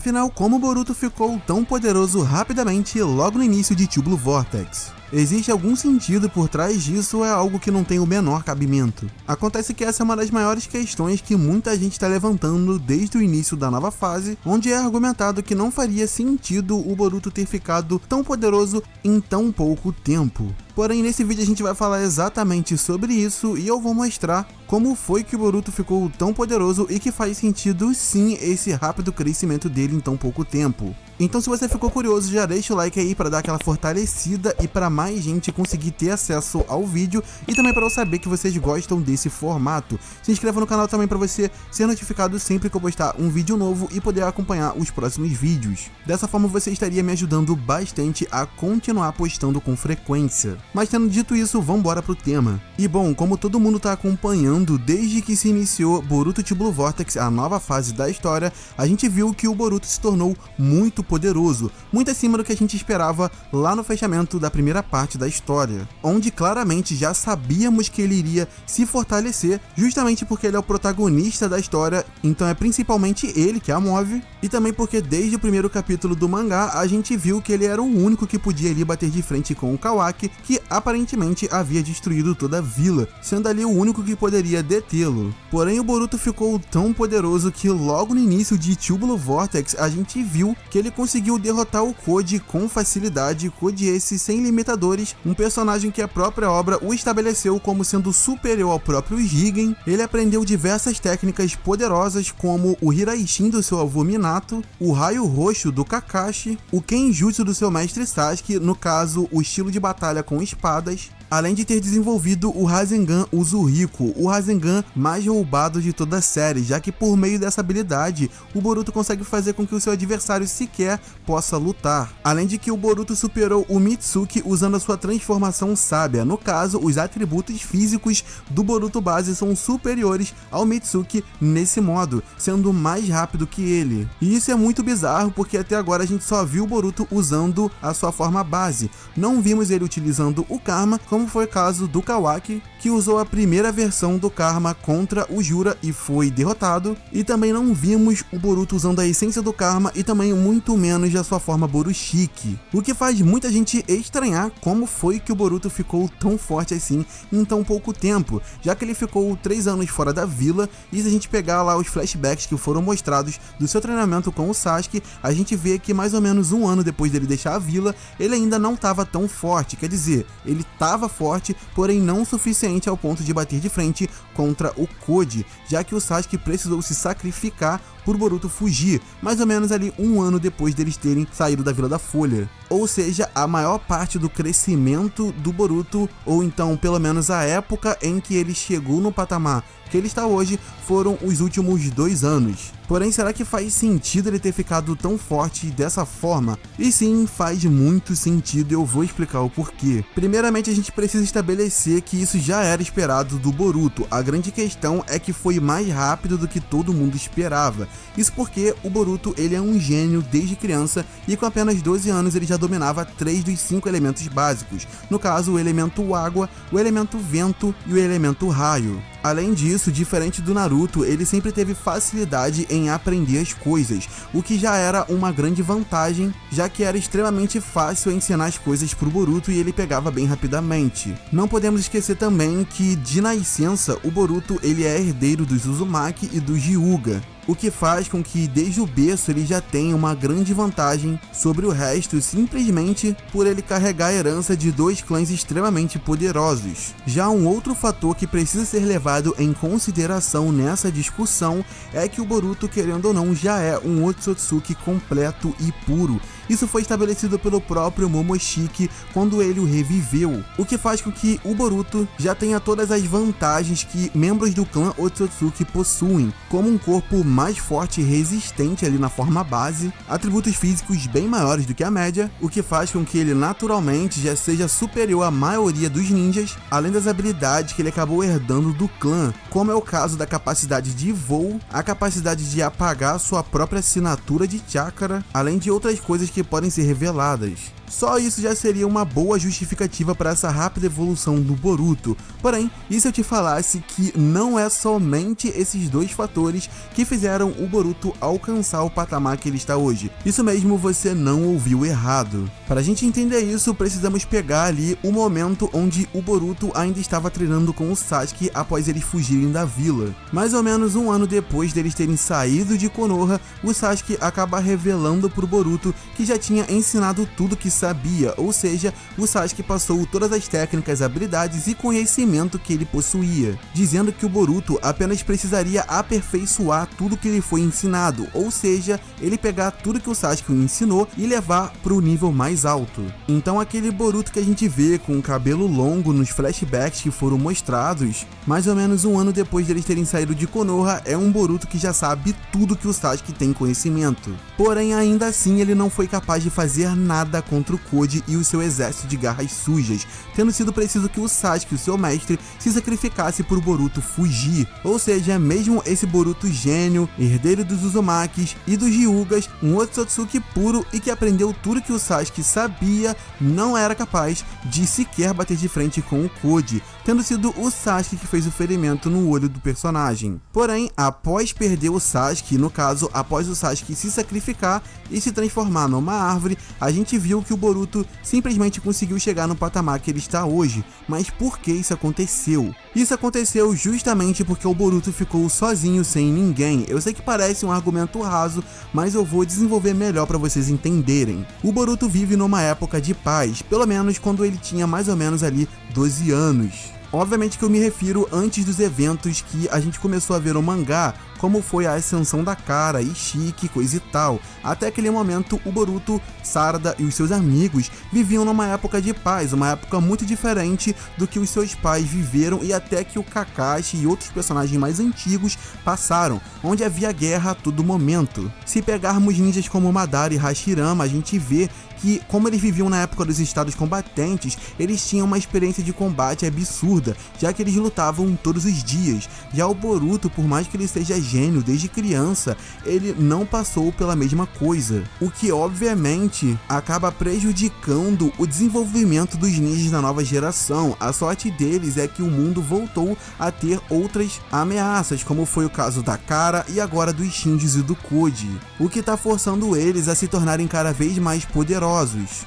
Afinal, como Boruto ficou tão poderoso rapidamente logo no início de Two Blue Vortex? Existe algum sentido por trás disso ou é algo que não tem o menor cabimento? Acontece que essa é uma das maiores questões que muita gente está levantando desde o início da nova fase, onde é argumentado que não faria sentido o Boruto ter ficado tão poderoso em tão pouco tempo. Porém, nesse vídeo a gente vai falar exatamente sobre isso e eu vou mostrar como foi que o Boruto ficou tão poderoso e que faz sentido sim esse rápido crescimento dele em tão pouco tempo. Então se você ficou curioso, já deixa o like aí para dar aquela fortalecida e para mais gente conseguir ter acesso ao vídeo e também para eu saber que vocês gostam desse formato. Se inscreva no canal também para você ser notificado sempre que eu postar um vídeo novo e poder acompanhar os próximos vídeos. Dessa forma você estaria me ajudando bastante a continuar postando com frequência. Mas tendo dito isso, vambora pro tema. E bom, como todo mundo tá acompanhando, desde que se iniciou Boruto Two Blue Vortex, a nova fase da história, a gente viu que o Boruto se tornou muito poderoso, muito acima do que a gente esperava lá no fechamento da primeira parte da história, onde claramente já sabíamos que ele iria se fortalecer, justamente porque ele é o protagonista da história, então é principalmente ele que a move, e também porque desde o primeiro capítulo do mangá a gente viu que ele era o único que podia ali bater de frente com o Kawaki, que aparentemente havia destruído toda a vila, sendo ali o único que poderia detê-lo. Porém, o Boruto ficou tão poderoso que logo no início de Two Blue Vortex a gente viu que ele conseguiu derrotar o Code com facilidade, Code esse sem limitadores, um personagem que a própria obra o estabeleceu como sendo superior ao próprio Jigen. Ele aprendeu diversas técnicas poderosas como o Hiraishin do seu avô Minato, o Raio Roxo do Kakashi, o Kenjutsu do seu mestre Sasuke, no caso o estilo de batalha com espadas, além de ter desenvolvido o Rasengan Uzuriko, o Rasengan mais roubado de toda a série, já que por meio dessa habilidade, o Boruto consegue fazer com que o seu adversário sequer possa lutar. Além de que o Boruto superou o Mitsuki usando a sua transformação sábia, no caso, os atributos físicos do Boruto base são superiores ao Mitsuki nesse modo, sendo mais rápido que ele. E isso é muito bizarro porque até agora a gente só viu o Boruto usando a sua forma base, não vimos ele utilizando o Karma, como foi o caso do Kawaki, que usou a primeira versão do Karma contra o Jura e foi derrotado, e também não vimos o Boruto usando a essência do Karma e também muito menos a sua forma Borushiki, o que faz muita gente estranhar como foi que o Boruto ficou tão forte assim em tão pouco tempo, já que ele ficou 3 anos fora da vila, e se a gente pegar lá os flashbacks que foram mostrados do seu treinamento com o Sasuke, a gente vê que mais ou menos 1 ano depois dele deixar a vila, ele ainda não estava tão forte, quer dizer, ele estava forte, porém não o suficiente ao ponto de bater de frente contra o Code, já que o Sasuke precisou se sacrificar por Boruto fugir, mais ou menos ali 1 ano depois deles terem saído da Vila da Folha. Ou seja, a maior parte do crescimento do Boruto, ou então pelo menos a época em que ele chegou no patamar que ele está hoje, foram os últimos 2 anos. Porém, será que faz sentido ele ter ficado tão forte dessa forma? E sim, faz muito sentido e eu vou explicar o porquê. Primeiramente, a gente precisa estabelecer que isso já era esperado do Boruto. A grande questão é que foi mais rápido do que todo mundo esperava. Isso porque o Boruto ele é um gênio desde criança e com apenas 12 anos ele já dominava 3 dos 5 elementos básicos. No caso, o elemento água, o elemento vento e o elemento raio. Além disso, diferente do Naruto, ele sempre teve facilidade em aprender as coisas, o que já era uma grande vantagem, já que era extremamente fácil ensinar as coisas pro Boruto e ele pegava bem rapidamente. Não podemos esquecer também que, de nascença, o Boruto ele é herdeiro dos Uzumaki e dos Hyuga, o que faz com que desde o berço ele já tenha uma grande vantagem sobre o resto simplesmente por ele carregar a herança de 2 clãs extremamente poderosos. Já um outro fator que precisa ser levado em consideração nessa discussão é que o Boruto, querendo ou não, já é um Otsutsuki completo e puro. Isso foi estabelecido pelo próprio Momoshiki quando ele o reviveu, o que faz com que o Boruto já tenha todas as vantagens que membros do clã Otsutsuki possuem, como um corpo mais forte e resistente ali na forma base, atributos físicos bem maiores do que a média, o que faz com que ele naturalmente já seja superior à maioria dos ninjas, além das habilidades que ele acabou herdando do clã, como é o caso da capacidade de voo, a capacidade de apagar sua própria assinatura de chakra, além de outras coisas que podem ser reveladas. Só isso já seria uma boa justificativa para essa rápida evolução do Boruto. Porém, e se eu te falasse que não é somente esses dois fatores que fizeram o Boruto alcançar o patamar que ele está hoje? Isso mesmo, você não ouviu errado. Para a gente entender isso, precisamos pegar ali o momento onde o Boruto ainda estava treinando com o Sasuke após eles fugirem da vila. Mais ou menos um ano depois deles terem saído de Konoha, o Sasuke acaba revelando pro Boruto que já tinha ensinado tudo que sabia, ou seja, o Sasuke passou todas as técnicas, habilidades e conhecimento que ele possuía, dizendo que o Boruto apenas precisaria aperfeiçoar tudo que lhe foi ensinado, ou seja, ele pegar tudo que o Sasuke o ensinou e levar para o nível mais alto. Então aquele Boruto que a gente vê com o cabelo longo nos flashbacks que foram mostrados, mais ou menos um ano depois deles terem saído de Konoha, é um Boruto que já sabe tudo que o Sasuke tem conhecimento. Porém, ainda assim, ele não foi capaz de fazer nada contra o Koji e o seu exército de garras sujas, tendo sido preciso que o Sasuke, o seu mestre, se sacrificasse por Boruto fugir. Ou seja, mesmo esse Boruto gênio, herdeiro dos Uzumakis e dos Hyugas, um Otsutsuki puro e que aprendeu tudo que o Sasuke sabia, não era capaz de sequer bater de frente com o Koji, tendo sido o Sasuke que fez o ferimento no olho do personagem. Porém, após perder o Sasuke, no caso, após o Sasuke se sacrificar e se transformar numa árvore, a gente viu que o Boruto simplesmente conseguiu chegar no patamar que ele está hoje. Mas por que isso aconteceu? Isso aconteceu justamente porque o Boruto ficou sozinho, sem ninguém. Eu sei que parece um argumento raso, mas eu vou desenvolver melhor para vocês entenderem. O Boruto vive numa época de paz, pelo menos quando ele tinha mais ou menos ali 12 anos. Obviamente que eu me refiro antes dos eventos que a gente começou a ver o mangá, como foi a ascensão da Kara, Ishiki, coisa e tal. Até aquele momento, o Boruto, Sarada e os seus amigos viviam numa época de paz, uma época muito diferente do que os seus pais viveram e até que o Kakashi e outros personagens mais antigos passaram, onde havia guerra a todo momento. Se pegarmos ninjas como Madara e Hashirama, a gente vê que, como eles viviam na época dos estados combatentes, eles tinham uma experiência de combate absurda, já que eles lutavam todos os dias. Já o Boruto, por mais que ele seja gênio desde criança, ele não passou pela mesma coisa, o que obviamente acaba prejudicando o desenvolvimento dos ninjas da nova geração. A sorte deles é que o mundo voltou a ter outras ameaças, como foi o caso da Kara e agora dos Shinjis e do Koji, o que está forçando eles a se tornarem cada vez mais poderosos.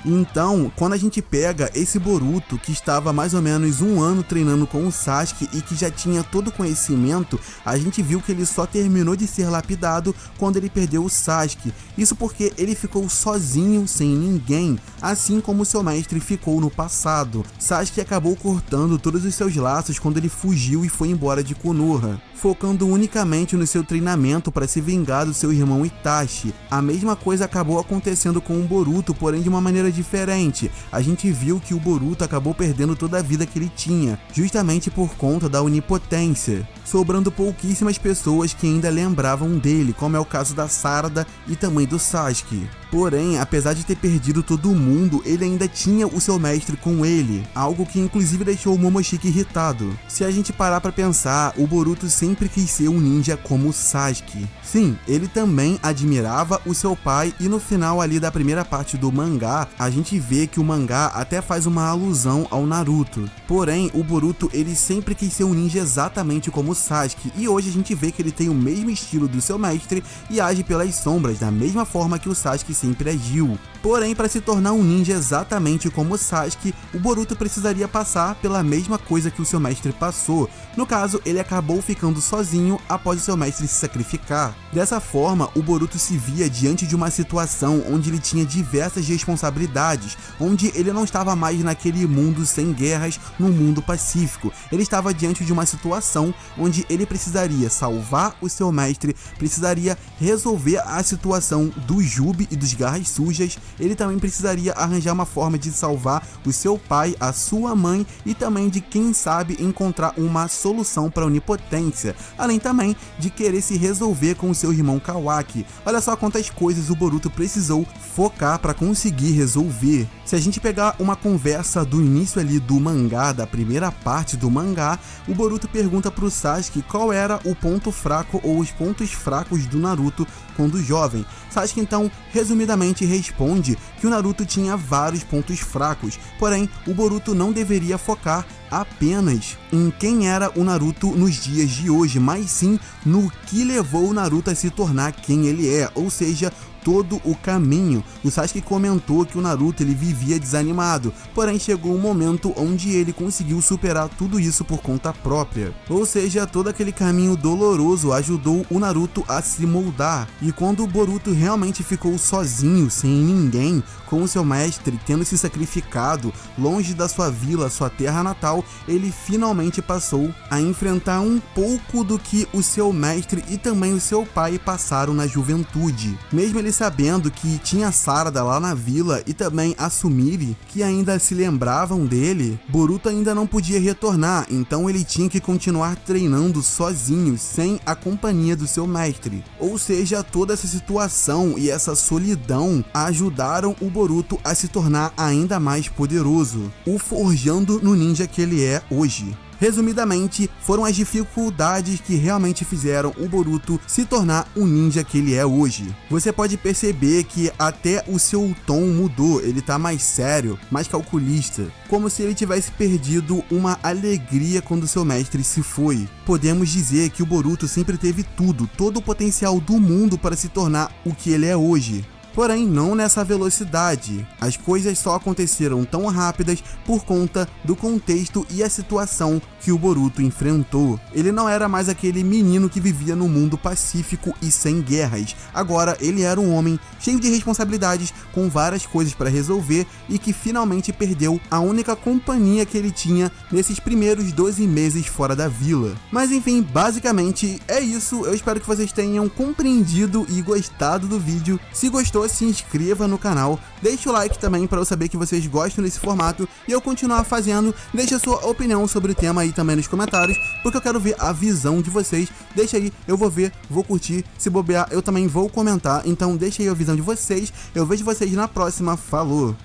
Então, quando a gente pega esse Boruto, que estava mais ou menos um ano treinando com o Sasuke e que já tinha todo o conhecimento, a gente viu que ele só terminou de ser lapidado quando ele perdeu o Sasuke. Isso porque ele ficou sozinho, sem ninguém, assim como seu mestre ficou no passado. Sasuke acabou cortando todos os seus laços quando ele fugiu e foi embora de Konoha, focando unicamente no seu treinamento para se vingar do seu irmão Itachi. A mesma coisa acabou acontecendo com o Boruto, porém de uma maneira diferente. A gente viu que o Boruto acabou perdendo toda a vida que ele tinha, justamente por conta da onipotência, sobrando pouquíssimas pessoas que ainda lembravam dele, como é o caso da Sarada e também do Sasuke. Porém, apesar de ter perdido todo mundo, ele ainda tinha o seu mestre com ele, algo que inclusive deixou o Momoshiki irritado. Se a gente parar pra pensar, o Boruto sempre quis ser um ninja como o Sasuke. Sim, ele também admirava o seu pai e no final ali da primeira parte do mangá, a gente vê que o mangá até faz uma alusão ao Naruto. Porém, o Boruto ele sempre quis ser um ninja exatamente como o Sasuke e hoje a gente vê que ele tem o mesmo estilo do seu mestre e age pelas sombras da mesma forma que o Sasuke sempre agiu. Porém, para se tornar um ninja exatamente como o Sasuke, o Boruto precisaria passar pela mesma coisa que o seu mestre passou. No caso, ele acabou ficando sozinho após o seu mestre se sacrificar. Dessa forma, o Boruto se via diante de uma situação onde ele tinha diversas responsabilidades, onde ele não estava mais naquele mundo sem guerras, num mundo pacífico. Ele estava diante de uma situação onde ele precisaria salvar o seu mestre, precisaria resolver a situação do Jubi e dos Garras Sujas, ele também precisaria arranjar uma forma de salvar o seu pai, a sua mãe e também de, quem sabe, encontrar uma solução para a onipotência, além também de querer se resolver com o seu irmão Kawaki. Olha só quantas coisas o Boruto precisou focar para conseguir resolver. Se a gente pegar uma conversa do início ali do mangá, da primeira parte do mangá, o Boruto pergunta pro Sasuke qual era o ponto fraco ou os pontos fracos do Naruto quando jovem. Sasuke então, resumidamente, responde que o Naruto tinha vários pontos fracos, porém o Boruto não deveria focar apenas em quem era o Naruto nos dias de hoje, mas sim no que levou o Naruto a se tornar quem ele é, ou seja, todo o caminho. O Sasuke comentou que o Naruto ele vivia desanimado, porém chegou um momento onde ele conseguiu superar tudo isso por conta própria. Ou seja, todo aquele caminho doloroso ajudou o Naruto a se moldar. E quando o Boruto realmente ficou sozinho, sem ninguém, com o seu mestre tendo se sacrificado, longe da sua vila, sua terra natal, ele finalmente passou a enfrentar um pouco do que o seu mestre e também o seu pai passaram na juventude. Mesmo ele sabendo que tinha Sarada lá na vila e também a Sumire, que ainda se lembravam dele, Boruto ainda não podia retornar, então ele tinha que continuar treinando sozinho, sem a companhia do seu mestre. Ou seja, toda essa situação e essa solidão ajudaram o Boruto a se tornar ainda mais poderoso, o forjando no ninja que ele é hoje. Resumidamente, foram as dificuldades que realmente fizeram o Boruto se tornar o ninja que ele é hoje. Você pode perceber que até o seu tom mudou, ele tá mais sério, mais calculista, como se ele tivesse perdido uma alegria quando seu mestre se foi. Podemos dizer que o Boruto sempre teve tudo, todo o potencial do mundo para se tornar o que ele é hoje. Porém, não nessa velocidade. As coisas só aconteceram tão rápidas por conta do contexto e a situação que o Boruto enfrentou. Ele não era mais aquele menino que vivia no mundo pacífico e sem guerras. Agora, ele era um homem cheio de responsabilidades, com várias coisas para resolver e que finalmente perdeu a única companhia que ele tinha nesses primeiros 12 meses fora da vila. Mas enfim, basicamente é isso. Eu espero que vocês tenham compreendido e gostado do vídeo. Se gostou, se inscreva no canal, deixe o like também para eu saber que vocês gostam desse formato e eu continuar fazendo. Deixe a sua opinião sobre o tema aí também nos comentários, porque eu quero ver a visão de vocês. Deixa aí, eu vou ver, vou curtir, se bobear eu também vou comentar, então deixa aí a visão de vocês. Eu vejo vocês na próxima, falou!